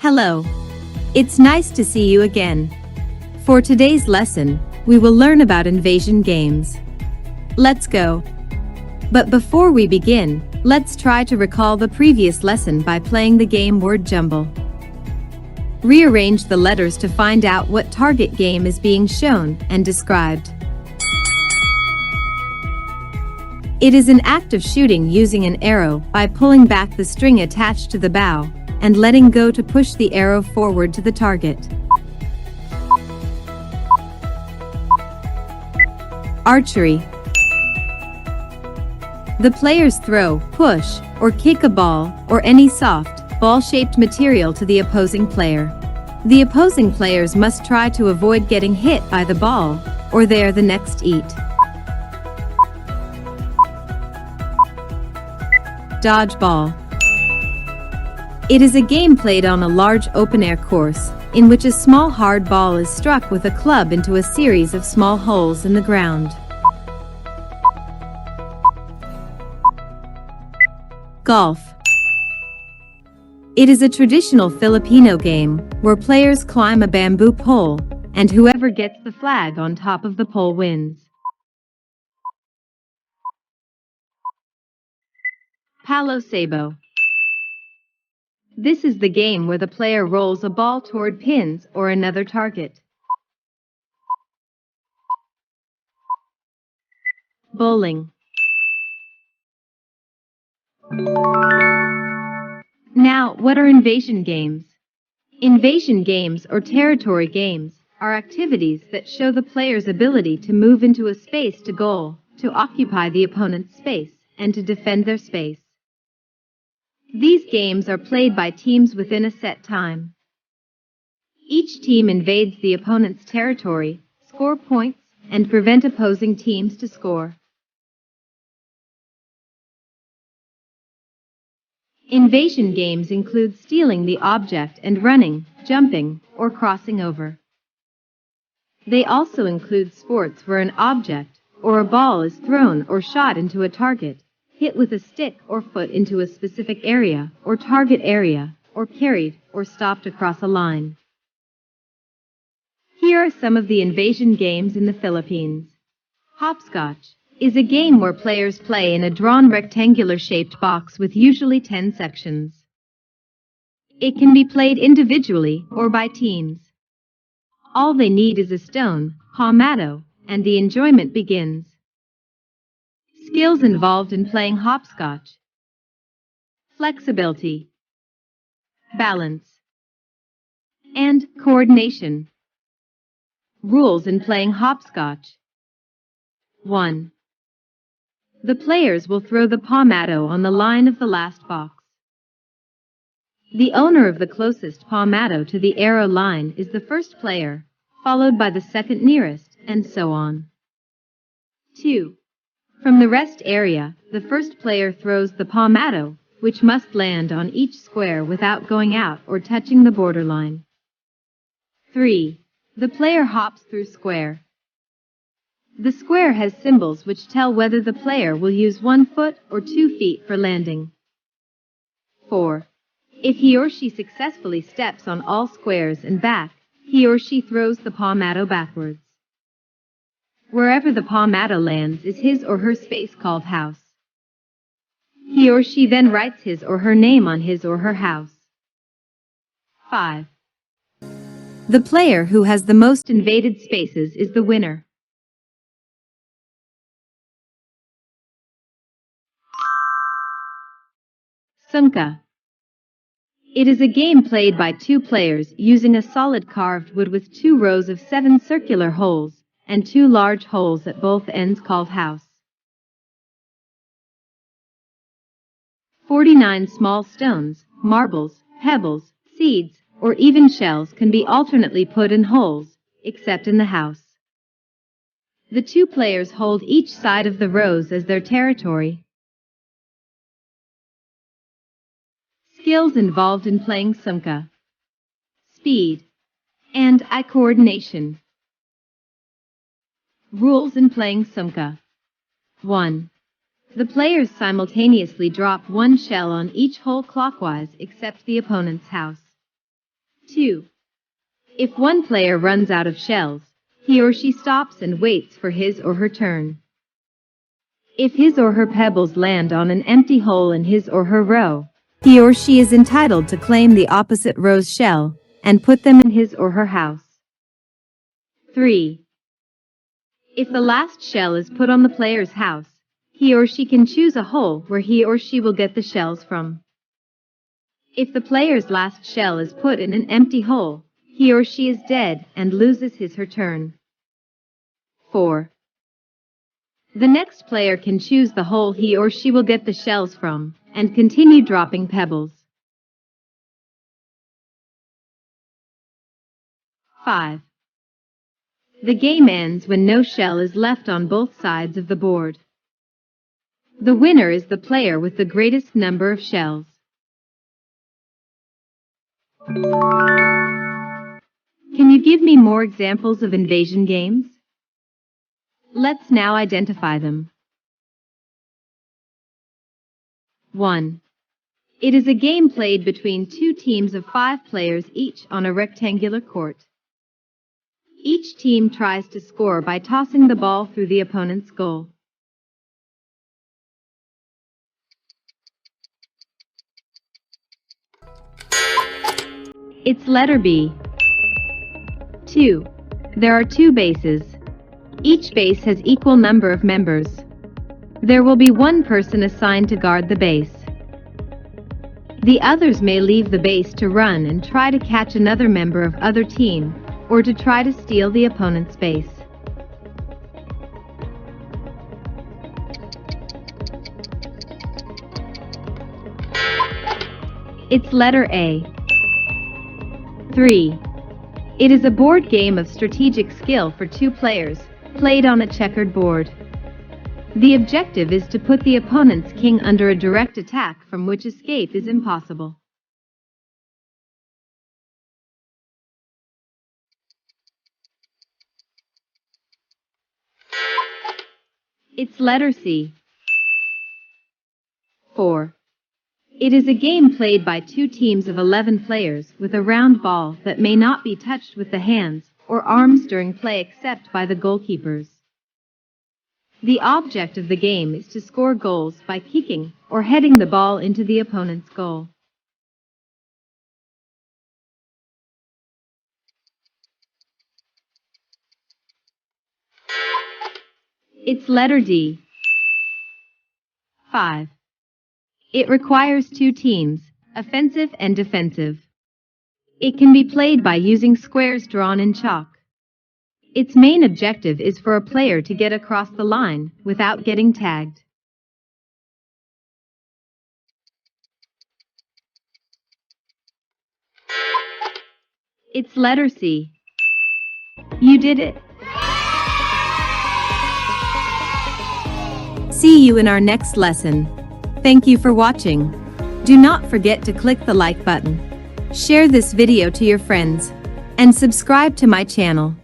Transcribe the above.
Hello. It's nice to see you again. For today's lesson, we will learn about invasion games. Let's go. But before we begin, let's try to recall the previous lesson by playing the game word jumble. Rearrange the letters to find out what target game is being shown and described. It is an act of shooting using an arrow by pulling back the string attached to the bow and letting go to push the arrow forward to the target. Archery. The players throw, push, or kick a ball or any soft, ball-shaped material to the opposing player. The opposing players must try to avoid getting hit by the ball, or they are the next eat. Dodgeball. It is a game played on a large open-air course, in which a small hard ball is struck with a club into a series of small holes in the ground. Golf. It is a traditional Filipino game where players climb a bamboo pole, and whoever gets the flag on top of the pole wins. Palo Sabo. This is the game where the player rolls a ball toward pins or another target. Bowling. Now, what are invasion games? Invasion games or territory games are activities that show the player's ability to move into a space to goal, to occupy the opponent's space, and to defend their space. These games are played by teams within a set time. Each team invades the opponent's territory, score points, and prevent opposing teams to score. Invasion games include stealing the object and running, jumping, or crossing over. They also include sports where an object or a ball is thrown or shot into a target, hit with a stick or foot into a specific area or target area, or carried or stopped across a line. Here are some of the invasion games in the Philippines. Hopscotch is a game where players play in a drawn rectangular-shaped box with usually 10 sections. It can be played individually or by teams. All they need is a stone, palmado, and the enjoyment begins. Skills involved in playing hopscotch: flexibility, balance, and coordination. Rules in playing hopscotch. 1. The players will throw the palmado on the line of the last box. The owner of the closest palmado to the arrow line is the first player, followed by the second nearest, and so on. 2. From the rest area, the first player throws the palmado, which must land on each square without going out or touching the borderline. 3. The player hops through square. The square has symbols which tell whether the player will use 1 foot or 2 feet for landing. 4. If he or she successfully steps on all squares and back, he or she throws the palmado backwards. Wherever the palmado lands is his or her space called house. He or she then writes his or her name on his or her house. 5. The player who has the most invaded spaces is the winner. Sungka. It is a game played by 2 players using a solid carved wood with 2 rows of 7 circular holes and 2 large holes at both ends called house. 49 small stones, marbles, pebbles, seeds, or even shells can be alternately put in holes, except in the house. The 2 players hold each side of the rows as their territory. Skills involved in playing sungka: speed and eye coordination. Rules in playing sungka. 1. The players simultaneously drop 1 shell on each hole clockwise except the opponent's house. 2. If one player runs out of shells, he or she stops and waits for his or her turn. If his or her pebbles land on an empty hole in his or her row, he or she is entitled to claim the opposite row's shell and put them in his or her house. 3. If the last shell is put on the player's house, he or she can choose a hole where he or she will get the shells from. If the player's last shell is put in an empty hole, he or she is dead and loses his/her turn. 4. The next player can choose the hole he or she will get the shells from, and continue dropping pebbles. 5. The game ends when no shell is left on both sides of the board. The winner is the player with the greatest number of shells. Can you give me more examples of invasion games? Let's now identify them. 1. It is a game played between two teams of 5 players each on a rectangular court. Each team tries to score by tossing the ball through the opponent's goal. It's letter B. 2. There are 2 bases. Each base has equal number of members. There will be one person assigned to guard the base. The others may leave the base to run and try to catch another member of other team, or to try to steal the opponent's base. It's letter A. 3. It is a board game of strategic skill for 2 players, played on a checkered board. The objective is to put the opponent's king under a direct attack from which escape is impossible. It's letter C. 4. It is a game played by 2 teams of 11 players with a round ball that may not be touched with the hands or arms during play except by the goalkeepers. The object of the game is to score goals by kicking or heading the ball into the opponent's goal. It's letter D. 5. It requires 2 teams, offensive and defensive. It can be played by using squares drawn in chalk. Its main objective is for a player to get across the line without getting tagged. It's letter C. You did it! See you in our next lesson. Thank you for watching. Do not forget to click the like button, share this video to your friends, and subscribe to my channel.